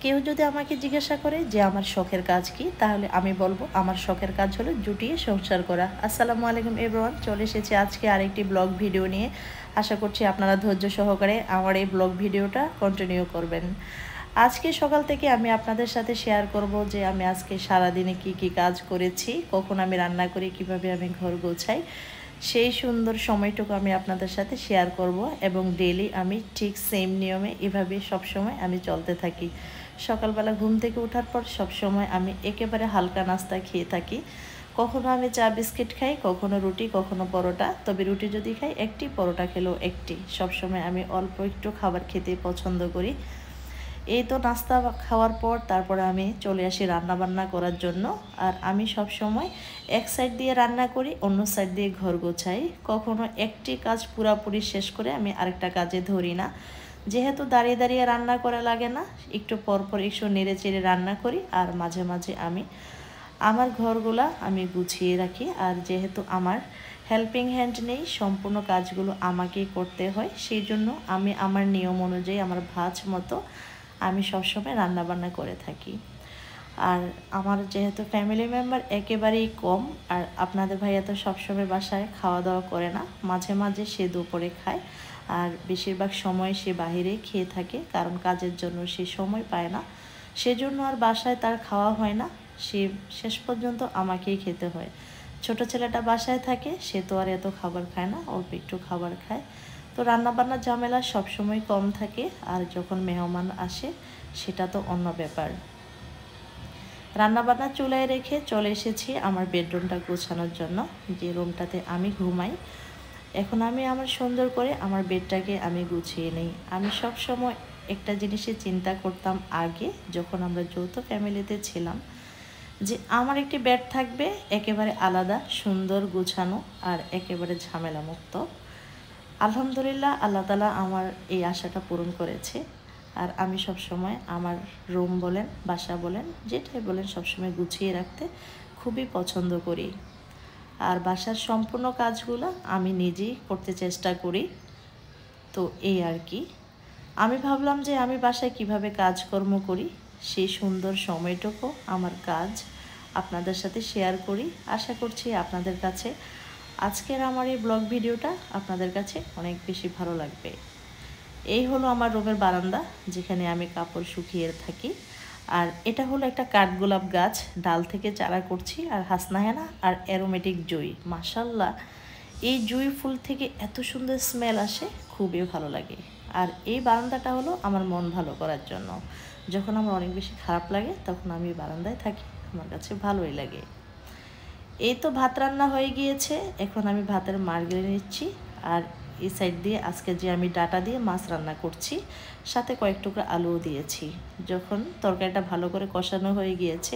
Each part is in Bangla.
কেউ যদি আমাকে জিজ্ঞাসা করে যে আমার শখের কাজ কি, তাহলে আমি বলবো আমার শখের কাজ হলো জুটিয়ে সংসার করা। আসসালামু আলাইকুম এভরিওয়ান, চলে এসেছি আজকে আরেকটি ব্লগ ভিডিও নিয়ে। আশা করছি আপনারা ধৈর্য সহকারে আমার এই ব্লগ ভিডিওটা কন্টিনিউ করবেন। আজকে সকাল থেকে আমি আপনাদের সাথে শেয়ার করব যে আমি আজকে সারাদিনে কি কি কাজ করেছি, কখন আমি রান্না করি, কিভাবে আমি ঘর গোছাই, সেই সুন্দর সময়টুকু আমি আপনাদের সাথে শেয়ার করব। এবং ডেইলি আমি ঠিক সেম নিয়মে এভাবে সবসময় আমি চলতে থাকি। সকালবেলা ঘুম থেকে ওঠার পর সবসময় আমি একেবারে হালকা নাস্তা খেয়ে থাকি। কখনো আমি চা বিস্কিট খাই, কখনো রুটি, কখনো পরোটা। তবে রুটি যদি খাই একটি, পরোটা খেলেও একটি। সবসময় আমি অল্প একটু খাবার খেতে পছন্দ করি। এই তো নাস্তা খাওয়ার পর তারপরে আমি চলে আসি রান্না বান্না করার জন্য। আর আমি সব সময় এক সাইড দিয়ে রান্না করি, অন্য সাইড দিয়ে ঘর গোছাই। কখনো একটি কাজ পুরোপুরি শেষ করে আমি আরেকটা কাজে ধরি না। যেহেতু দাঁড়িয়ে দাঁড়িয়ে রান্না করা লাগে না, একটু পরপর একটু নেড়ে চেড়ে রান্না করি। আর মাঝে মাঝে আমি আমার ঘরগুলা আমি গুছিয়ে রাখি। আর যেহেতু আমার হেল্পিং হ্যান্ড নেই, সম্পূর্ণ কাজগুলো আমাকেই করতে হয়, সেই জন্য আমি আমার নিয়ম অনুযায়ী আমার ভাঁজ মতো আমি সবসময় রান্নাবান্না করে থাকি। আর আমার যেহেতু ফ্যামিলি মেম্বার একেবারেই কম, আর আপনাদের ভাইয়া তো সবসময় বাসায় খাওয়া দাওয়া করে না, মাঝে মাঝে সে দুপুরে খায়। আর বেশিরভাগ সময় সে বাহিরেই খেয়ে থাকে, কারণ কাজের জন্য সে সময় পায় না। সেজন্য আর বাসায় তার খাওয়া হয় না, সে শেষ পর্যন্ত আমাকেই খেতে হয়। ছোট ছেলেটা বাসায় থাকে, সে তো আর এত খাবার খায় না, অল্প একটু খাবার খায়। তো রান্নাবান্নার ঝামেলা সবসময় কম থাকে। আর যখন মেহমান আসে সেটা তো অন্য ব্যাপার। রান্নাবান্না চুলায় রেখে চলে এসেছি আমার বেডরুমটা গোছানোর জন্য, যে রুমটাতে আমি ঘুমাই। এখন আমি আমার সুন্দর করে আমার বেডটাকে আমি গুছিয়ে নিই। আমি সব সময় একটা জিনিসে চিন্তা করতাম আগে, যখন আমরা যৌথ ফ্যামিলিতে ছিলাম, যে আমার একটি বেড থাকবে একেবারে আলাদা, সুন্দর গুছানো আর একেবারে ঝামেলা মুক্ত। আলহামদুলিল্লাহ, আল্লাহ তাআলা আমার এই আশাটা পূরণ করেছে। আর আমি সবসময় আমার রুম বলেন, বাসা বলেন, যেটাই বলেন, সবসময় গুছিয়ে রাখতে খুবই পছন্দ করি। আর বাসার সম্পূর্ণ কাজগুলো আমি নিজেই করতে চেষ্টা করি। তো এই আর কি, আমি ভাবলাম যে আমি বাসায় কিভাবে কাজকর্ম করি, সেই সুন্দর সময়টুকু আমার কাজ আপনাদের সাথে শেয়ার করি। আশা করছি আপনাদের কাছে আজকের আমার এই ব্লগ ভিডিওটা আপনাদের কাছে অনেক বেশি ভালো লাগবে। এই হলো আমার রুমের বারান্দা, যেখানে আমি কাপড় শুকিয়ে থাকি। আর এটা হলো একটা কাঠগোলাপ গাছ, ডাল থেকে চারা করছি। আর হাসনাহেনা আর অ্যারোমেটিক জুঁই, মাশাল্লাহ, এই জুঁই ফুল থেকে এত সুন্দর স্মেল আসে, খুবই ভালো লাগে। আর এই বারান্দাটা হলো আমার মন ভালো করার জন্য। যখন আমার অনেক বেশি খারাপ লাগে তখন আমি বারান্দায় থাকি, আমার কাছে ভালোই লাগে। এই তো ভাত রান্না হয়ে গিয়েছে, এখন আমি ভাতের মার গেড়ে নিচ্ছি। আর এই সাইড দিয়ে আজকে যে আমি ডাটা দিয়ে মাছ রান্না করছি, সাথে কয়েক টুকরা আলুও দিয়েছি। যখন তরকারিটা ভালো করে কষানো হয়ে গিয়েছে,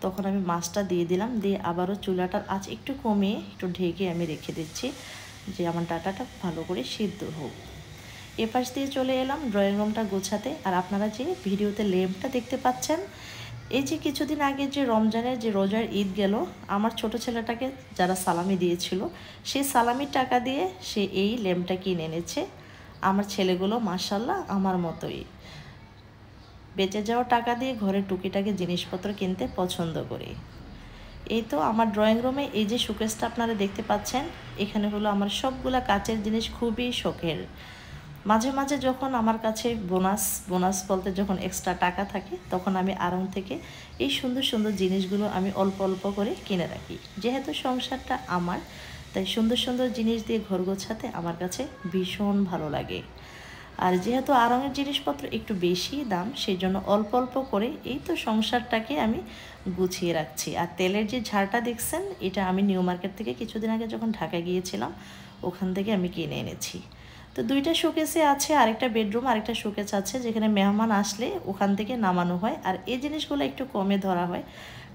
তখন আমি মাছটা দিয়ে দিলাম, দিয়ে আবারও চুলাটার আঁচ একটু কমিয়ে একটু ঢেকে আমি রেখে দিচ্ছি, যে আমার ডাটাটা ভালো করে সিদ্ধ হোক। এপাশ দিয়ে চলে এলাম ড্রয়িং রুমটা গোছাতে। আর আপনারা যে ভিডিওতে ল্যাম্পটা দেখতে পাচ্ছেন, এই যে কিছুদিন আগে যে রমজানের যে রোজার ঈদ গেল, আমার ছোট ছেলেটাকে যারা সালামি দিয়েছিল, সেই সালামির টাকা দিয়ে সে এই ল্যাম্পটা কিনে এনেছে। আমার ছেলেগুলো মাশাল্লাহ আমার মতোই বেঁচে যাওয়া টাকা দিয়ে ঘরে টুকিটাকি জিনিসপত্র কিনতে পছন্দ করে। এই তো আমার ড্রয়িং রুমে এই যে শোকেসটা আপনারা দেখতে পাচ্ছেন, এখানে হলো আমার সবগুলা কাচের জিনিস, খুবই শখের। মাঝে মাঝে যখন আমার কাছে বোনাস বলতে যখন এক্সট্রা টাকা থাকে, তখন আমি আড়ং থেকে এই সুন্দর সুন্দর জিনিসগুলো আমি অল্প অল্প করে কিনে রাখি। যেহেতু সংসারটা আমার, তাই সুন্দর সুন্দর জিনিস দিয়ে ঘর গোছাতে আমার কাছে ভীষণ ভালো লাগে। আর যেহেতু আড়ংয়ের জিনিসপত্র একটু বেশি দাম, সেই জন্য অল্প অল্প করে এই তো সংসারটাকে আমি গুছিয়ে রাখছি। আর তেলের যে ঝাড়টা দেখছেন, এটা আমি নিউ মার্কেট থেকে কিছুদিন আগে যখন ঢাকা গিয়েছিলাম, ওখান থেকে আমি কিনে এনেছি। তো দুইটা শোকেসে আছে, আরেকটা বেডরুম আরেকটা শোকেস আছে, যেখানে মেহমান আসলে ওখান থেকে নামানো হয়। আর এই জিনিসগুলো একটু কমে ধরা হয়,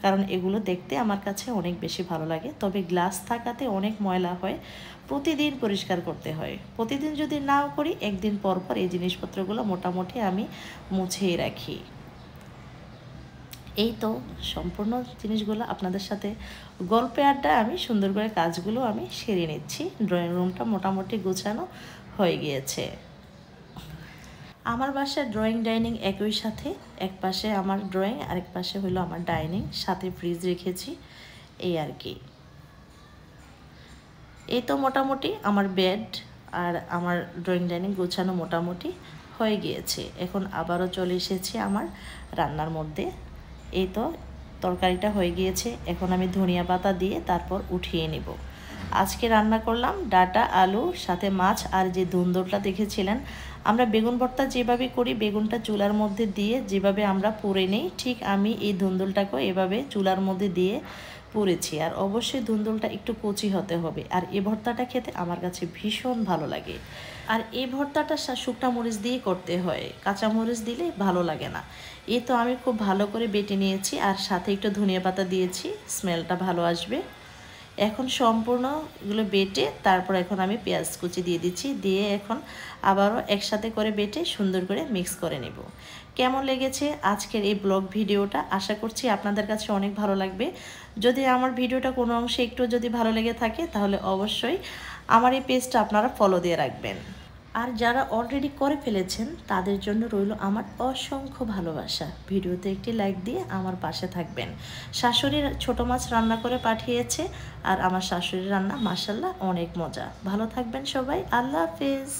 কারণ এগুলো দেখতে আমার কাছে অনেক বেশি ভালো লাগে। তবে গ্লাস থাকাতে অনেক ময়লা হয়, প্রতিদিন পরিষ্কার করতে হয়। প্রতিদিন যদি নাও করি, একদিন পর পর এই জিনিসপত্রগুলো মোটামুটি আমি মুছেই রাখি। এই তো সম্পূর্ণ জিনিসগুলো আপনাদের সাথে গল্পে আড্ডা আমি সুন্দর করে কাজগুলো আমি সেরে নিচ্ছি। ড্রয়িং রুমটা মোটামুটি গোছানো হয়ে গিয়েছে। আমার বাসায় ড্রয়িং ডাইনিং একই সাথে, এক পাশে আমার ড্রয়িং আরেক পাশে হলো আমার ডাইনিং, সাথে ফ্রিজ রেখেছি, এই আর কি। এই তো মোটামুটি আমার বেড আর আমার ড্রয়িং ডাইনিং গোছানো মোটামুটি হয়ে গিয়েছে। এখন আবারও চলে এসেছি আমার রান্নার মধ্যে। এই তো তরকারিটা হয়ে গিয়েছে, এখন আমি ধনিয়া পাতা দিয়ে তারপর উঠিয়ে নেব। আজকে রান্না করলাম ডাটা, আলু, সাথে মাছ, আর যে ধুন্দুলটা দেখেছিলেন, আমরা বেগুন ভর্তা যেভাবে করি, বেগুনটা চুলার মধ্যে দিয়ে যেভাবে আমরা পুড়ে নিই, ঠিক আমি এই ধুন্দুলটাকেও এভাবে চুলার মধ্যে দিয়ে পুড়েছি। আর অবশ্যই ধুন্দুলটা একটু কচি হতে হবে। আর এই ভর্তাটা খেতে আমার কাছে ভীষণ ভালো লাগে। আর এই ভর্তাটা শুকনা মরিচ দিয়ে করতে হয়, কাঁচা মরিচ দিলে ভালো লাগে না। এই তো আমি খুব ভালো করে বেটে নিয়েছি, আর সাথে একটু ধনিয়া পাতা দিয়েছি, স্মেলটা ভালো আসবে। এখন সম্পূর্ণ এগুলো বেটে তারপর এখন আমি পেঁয়াজ কুচি দিয়ে দিচ্ছি, দিয়ে এখন আবারও একসাথে করে বেটে সুন্দর করে মিক্স করে নেব। কেমন লেগেছে আজকের এই ব্লগ ভিডিওটা? আশা করছি আপনাদের কাছে অনেক ভালো লাগবে। যদি আমার ভিডিওটা কোনো অংশে একটু যদি ভালো লেগে থাকে, তাহলে অবশ্যই আমার এই পেজটা আপনারা ফলো দিয়ে রাখবেন। আর যারা অলরেডি করে ফেলেছেন তাদের জন্য রইল আমার অসংখ্য ভালোবাসা। ভিডিওতে একটি লাইক দিয়ে আমার পাশে থাকবেন। শাশুড়ির ছোট মাছ রান্না করে পাঠিয়েছে, আর আমার শাশুড়ির রান্না মাশাআল্লাহ অনেক মজা। ভালো থাকবেন সবাই, আল্লাহ হাফেজ।